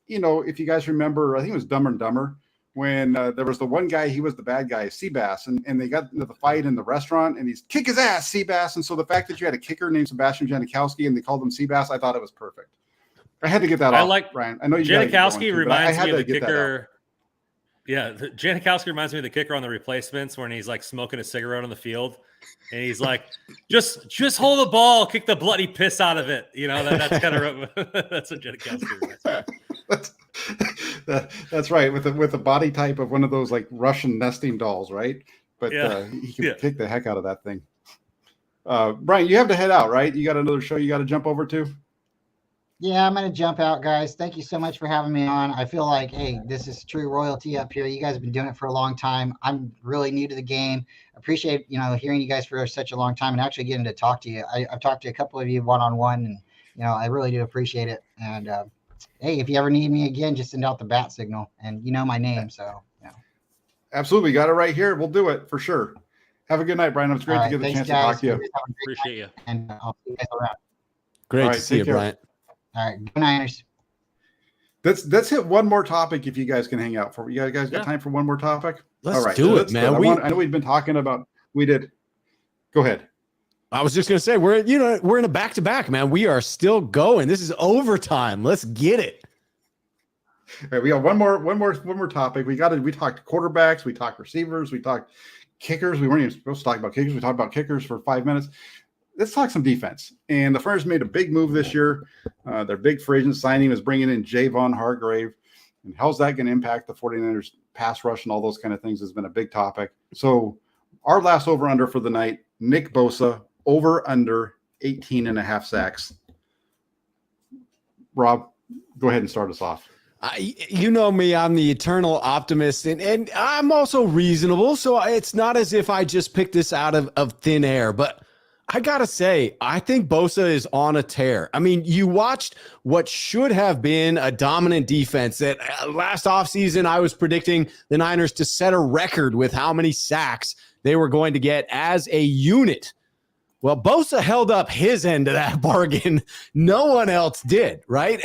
if you guys remember, I think it was Dumber and Dumber, when there was the one guy, he was the bad guy, Seabass, and they got into the fight in the restaurant, and he's kick his ass, Seabass. And so the fact that you had a kicker named Sebastian Janikowski and they called him Seabass, I thought it was perfect. I had to get that off, Brian. I know you Janikowski reminds me of the kicker. Yeah, Janikowski reminds me of the kicker on the replacements when he's like smoking a cigarette on the field, and he's like, "Just hold the ball, kick the bloody piss out of it." That's kind of that's what Janikowski reminds me. That's right, with the body type of one of those like Russian nesting dolls, right? But he can kick the heck out of that thing. Brian, you have to head out, right? You got another show you got to jump over to. Yeah, I'm going to jump out, guys. Thank you so much for having me on. I feel like, hey, this is true royalty up here. You guys have been doing it for a long time. I'm really new to the game. Appreciate, hearing you guys for such a long time and actually getting to talk to you. I've talked to a couple of you one-on-one, and I really do appreciate it. And hey, if you ever need me again, just send out the bat signal, and you know my name. So, Absolutely. Got it right here. We'll do it for sure. Have a good night, Brian. It was great to get the thanks, chance guys. to talk to you. Appreciate you. And I'll see you guys around. Great All right, to see you, take care. Bryant. All right. Go Niners. Let's hit one more topic if you guys can hang out for. You guys got Yeah. time for one more topic? Let's All right. do it, That's man. good. I know we've been talking about. We did. Go ahead. I was just gonna say we're in a back-to-back, man. We are still going. This is overtime. Let's get it. All right, we got one more topic. We talked quarterbacks, we talked receivers, we talked kickers. We weren't even supposed to talk about kickers. We talked about kickers for 5 minutes. Let's talk some defense. And the Flyers made a big move this year. Their big free agent signing is bringing in Javon Hargrave. And how's that going to impact the 49ers pass rush and all those kind of things has been a big topic. So our last over-under for the night, Nick Bosa, over-under 18.5 sacks. Rob, go ahead and start us off. You know me, I'm the eternal optimist, and I'm also reasonable. So it's not as if I just picked this out of thin air, but I got to say, I think Bosa is on a tear. I mean, you watched what should have been a dominant defense that last offseason I was predicting the Niners to set a record with how many sacks they were going to get as a unit. Well, Bosa held up his end of that bargain. No one else did, right?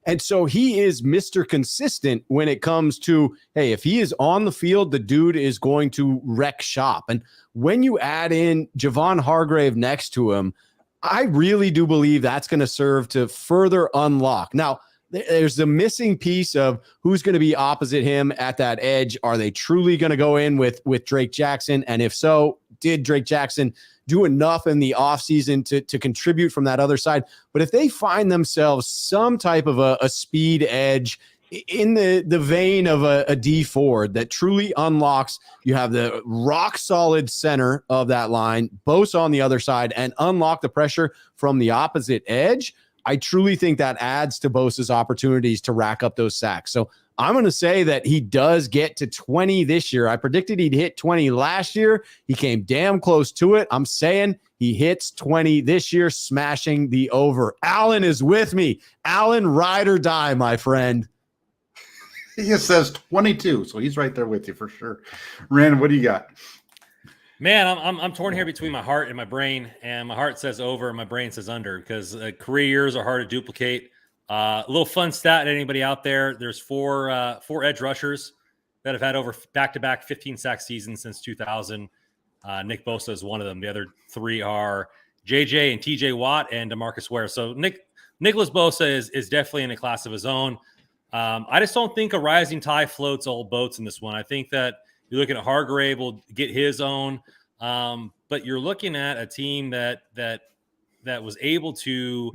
And so he is Mr. Consistent when it comes to, hey, if he is on the field, the dude is going to wreck shop. And when you add in Javon Hargrave next to him, I really do believe that's going to serve to further unlock. Now, there's the missing piece of who's going to be opposite him at that edge. Are they truly going to go in with Drake Jackson? And if so, did Drake Jackson do enough in the offseason to contribute from that other side? But if they find themselves some type of a speed edge in the vein of a D Ford that truly unlocks, you have the rock solid center of that line, Bosa on the other side, and unlock the pressure from the opposite edge, I truly think that adds to Bosa's opportunities to rack up those sacks. So I'm going to say that he does get to 20 this year. I predicted he'd hit 20 last year. He came damn close to it. I'm saying he hits 20 this year, smashing the over. Alan is with me. Alan, ride or die, my friend. He says 22, so he's right there with you for sure. Rand, what do you got? Man, I'm torn here between my heart and my brain, and my heart says over, and my brain says under, because career years are hard to duplicate. A little fun stat, anybody out there, there's four edge rushers that have had over back-to-back 15-sack seasons since 2000. Nick Bosa is one of them. The other three are JJ and TJ Watt and DeMarcus Ware. So Nicholas Bosa is definitely in a class of his own. I just don't think a rising tide floats all boats in this one. I think that you're looking at Hargrave will get his own, but you're looking at a team that was able to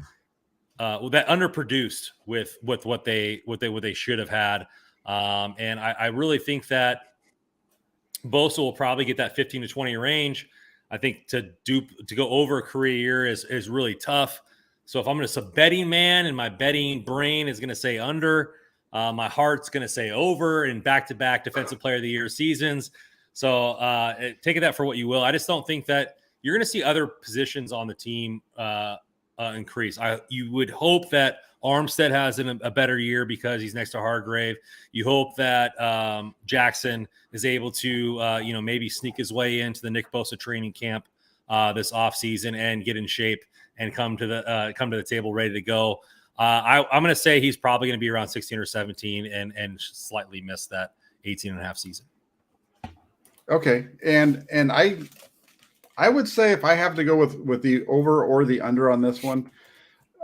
that underproduced with what they should have had, and I really think that Bosa will probably get that 15 to 20 range. I think to go over a career year is really tough. So if I'm just a betting man and my betting brain is going to say under, my heart's going to say over in back-to-back Defensive Player of the Year seasons. So take that for what you will. I just don't think that you're going to see other positions on the team increase. You would hope that Armstead has a better year because he's next to Hargrave. You hope that Jackson is able to, maybe sneak his way into the Nick Bosa training camp this offseason and get in shape and come to the table ready to go. I'm going to say he's probably going to be around 16 or 17 and slightly miss that 18.5 season. Okay. And I would say if I have to go with the over or the under on this one,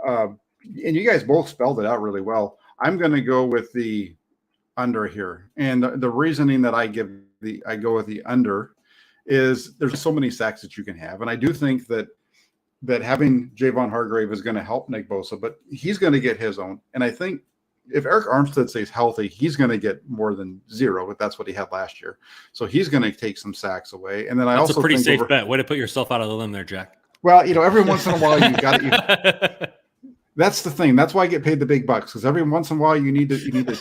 and you guys both spelled it out really well, I'm going to go with the under here. And the reasoning that I go with the under is there's so many sacks that you can have. And I do think that having Javon Hargrave is going to help Nick Bosa, but he's going to get his own. And I think if Eric Armstead stays healthy, he's going to get more than 0, but that's what he had last year. So he's going to take some sacks away. And then that's also a pretty safe bet. Way to put yourself out of the limb there, Jack. Well, every once in a while you got to. That's the thing. That's why I get paid the big bucks, because every once in a while you need to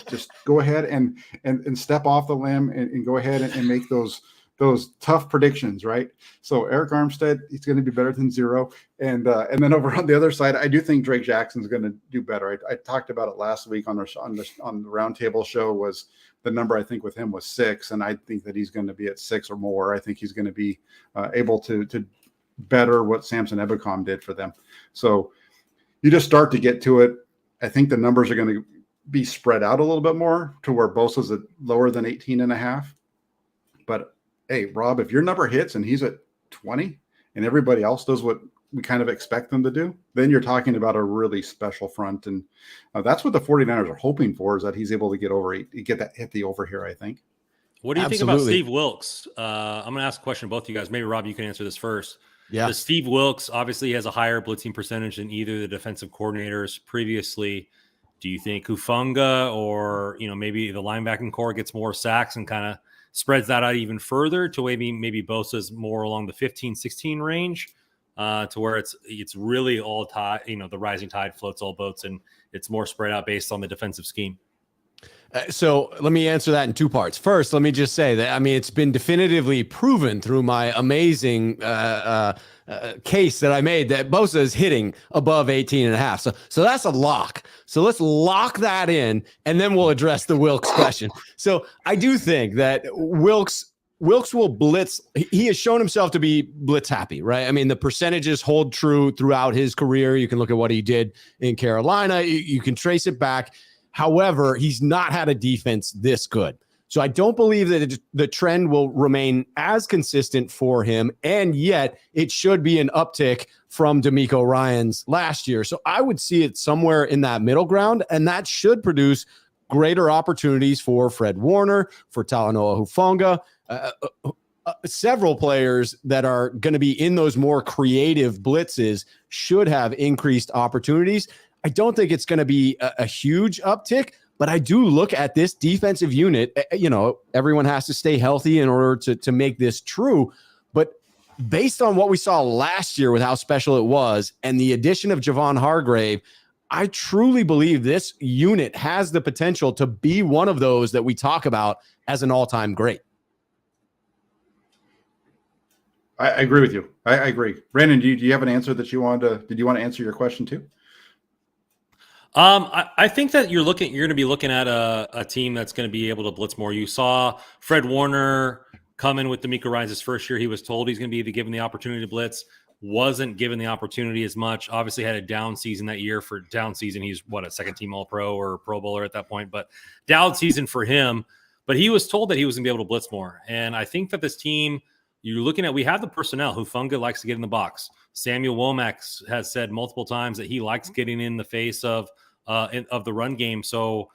just go ahead and step off the limb and go ahead and make those those tough predictions, right? So Eric Armstead, he's going to be better than 0. And then over on the other side, I do think Drake Jackson's going to do better. I talked about it last week on the Roundtable show. Was the number I think with him was 6, and I think that he's going to be at 6 or more. I think he's going to be able to better what Samson Ebukam did for them. So you just start to get to it. I think the numbers are going to be spread out a little bit more to where Bosa's at lower than 18.5. But hey, Rob, if your number hits and he's at 20 and everybody else does what we kind of expect them to do, then you're talking about a really special front. And that's what the 49ers are hoping for, is that he's able to hit the over here, I think. What do you think about Steve Wilks? I'm going to ask a question to both of you guys. Maybe, Rob, you can answer this first. Yeah. The Steve Wilks obviously has a higher blitzing percentage than either of the defensive coordinators previously. Do you think Hufanga or, maybe the linebacking core gets more sacks and kind of spreads that out even further to maybe Bosa's more along the 15-16 range, to where it's really all tide, the rising tide floats all boats, and it's more spread out based on the defensive scheme? So let me answer that in 2 parts. First, let me just say that, it's been definitively proven through my amazing case that I made that Bosa is hitting above 18.5. So that's a lock. So let's lock that in, and then we'll address the Wilks question. So I do think that Wilks will blitz. He has shown himself to be blitz happy, right? The percentages hold true throughout his career. You can look at what he did in Carolina. You can trace it back. However, he's not had a defense this good. So I don't believe that the trend will remain as consistent for him, and yet it should be an uptick from DeMeco Ryans last year. So I would see it somewhere in that middle ground, and that should produce greater opportunities for Fred Warner, for Talanoa Hufanga, several players that are going to be in those more creative blitzes should have increased opportunities. I don't think it's going to be a huge uptick, but I do look at this defensive unit. Everyone has to stay healthy in order to make this true. But based on what we saw last year with how special it was and the addition of Javon Hargrave, I truly believe this unit has the potential to be one of those that we talk about as an all-time great. I agree with you. I agree. Brandon, do you have an answer that did you want to answer your question too? I think that you're going to be looking at a team that's going to be able to blitz more. You saw Fred Warner come in with DeMeco Ryans his first year. He was told he's going to be given the opportunity to blitz, wasn't given the opportunity as much. Obviously had a down season that year. For down season, he's a second team All-Pro or Pro Bowler at that point, but down season for him. But he was told that he was going to be able to blitz more. And I think that this team, you're looking at, we have the personnel. Hufanga likes to get in the box. Samuel Womack has said multiple times that he likes getting in the face of the run game. So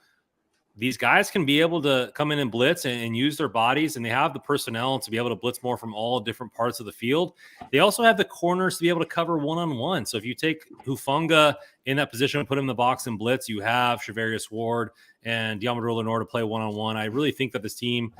these guys can be able to come in and blitz and use their bodies, and they have the personnel to be able to blitz more from all different parts of the field. They also have the corners to be able to cover one-on-one. So if you take Hufanga in that position and put him in the box and blitz, you have Shavarius Ward and Diamador Lenore to play one-on-one. I really think that this team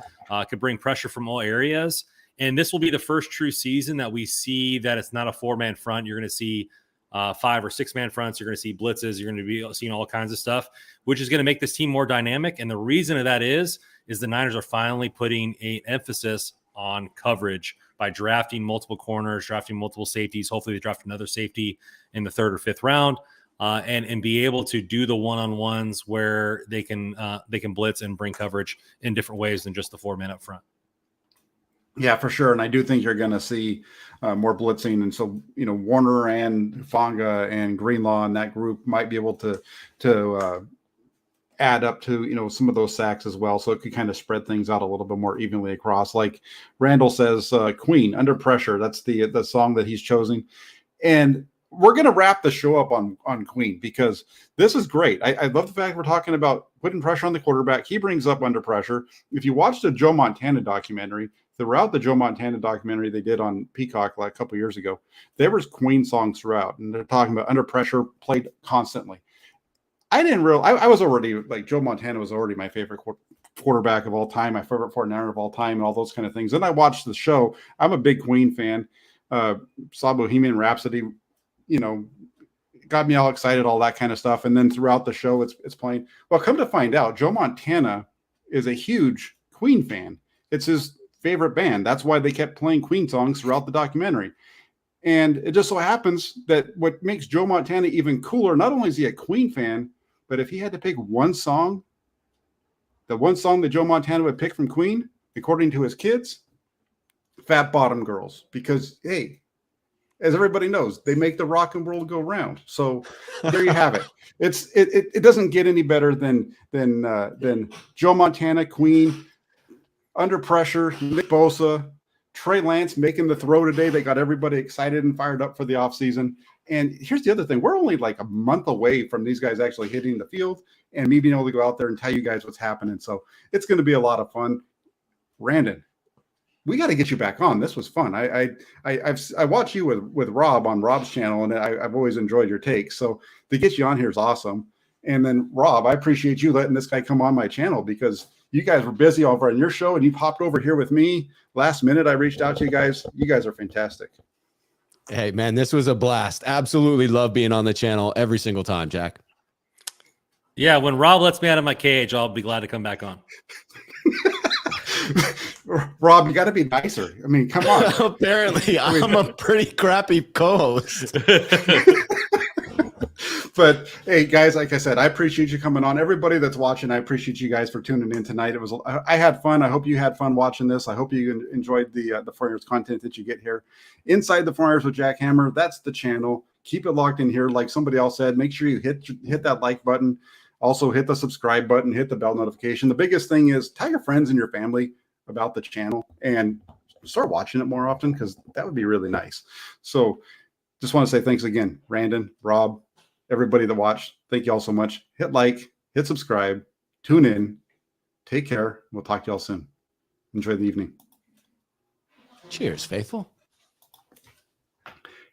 could bring pressure from all areas. And this will be the first true season that we see that it's not a 4-man front. You're going to see 5 or 6-man fronts. You're going to see blitzes. You're going to be seeing all kinds of stuff, which is going to make this team more dynamic. And the reason of that is the Niners are finally putting an emphasis on coverage by drafting multiple corners, drafting multiple safeties. Hopefully they draft another safety in the 3rd or 5th round, and be able to do the one-on-ones where they can blitz and bring coverage in different ways than just the 4-man up front. Yeah, for sure. And I do think you're going to see more blitzing. And so, Warner and Hufanga and Greenlaw and that group might be able to add up to, some of those sacks as well. So it could kind of spread things out a little bit more evenly across. Like Randall says, Queen, Under Pressure. That's the song that he's chosen. And we're going to wrap the show up on Queen because this is great. I love the fact we're talking about putting pressure on the quarterback. He brings up Under Pressure. If you watch the Joe Montana documentary, throughout the Joe Montana documentary they did on Peacock like a couple years ago, there was Queen songs throughout, and they're talking about Under Pressure played constantly. I didn't realize I was already like Joe Montana was already my favorite quarterback of all time, my favorite 49er of all time, and all those kind of things. Then I watched the show. I'm a big Queen fan. Saw Bohemian Rhapsody, got me all excited, all that kind of stuff. And then throughout the show, it's playing. Well, come to find out, Joe Montana is a huge Queen fan. It's his favorite band. That's why they kept playing Queen songs throughout the documentary. And it just so happens that what makes Joe Montana even cooler, not only is he a Queen fan, but if he had to pick one song, the one song that Joe Montana would pick from Queen, according to his kids, Fat Bottom Girls. Because, hey, as everybody knows, they make the rock and world go round. So there you have it. It doesn't get any better than Joe Montana, Queen, Under Pressure, Nick Bosa, Trey Lance making the throw today. They got everybody excited and fired up for the offseason. And here's the other thing. We're only like a month away from these guys actually hitting the field and me being able to go out there and tell you guys what's happening. So it's going to be a lot of fun. Randon, we got to get you back on. This was fun. I watch you with Rob on Rob's channel, and I've always enjoyed your takes. So to get you on here is awesome. And then Rob, I appreciate you letting this guy come on my channel because you guys were busy over on your show and you popped over here with me last minute. I reached out to you guys. You guys are fantastic. Hey man, this was a blast. Absolutely love being on the channel every single time, Jack. Yeah, when Rob lets me out of my cage, I'll be glad to come back on. Rob, you got to be nicer. I mean, come on. Apparently, I'm a pretty crappy co-host. But hey, guys, like I said, I appreciate you coming on. Everybody that's watching, I appreciate you guys for tuning in tonight. I had fun. I hope you had fun watching this. I hope you enjoyed the 4Years content that you get here. Inside the 4Years with Jack Hammer, that's the channel. Keep it locked in here. Like somebody else said, make sure you hit that like button. Also hit the subscribe button, hit the bell notification. The biggest thing is tell your friends and your family about the channel and start watching it more often because that would be really nice. So just want to say thanks again, Randon, Rob, everybody that watched. Thank you all so much. Hit like, hit subscribe, tune in, take care. We'll talk to y'all soon. Enjoy the evening. Cheers, faithful.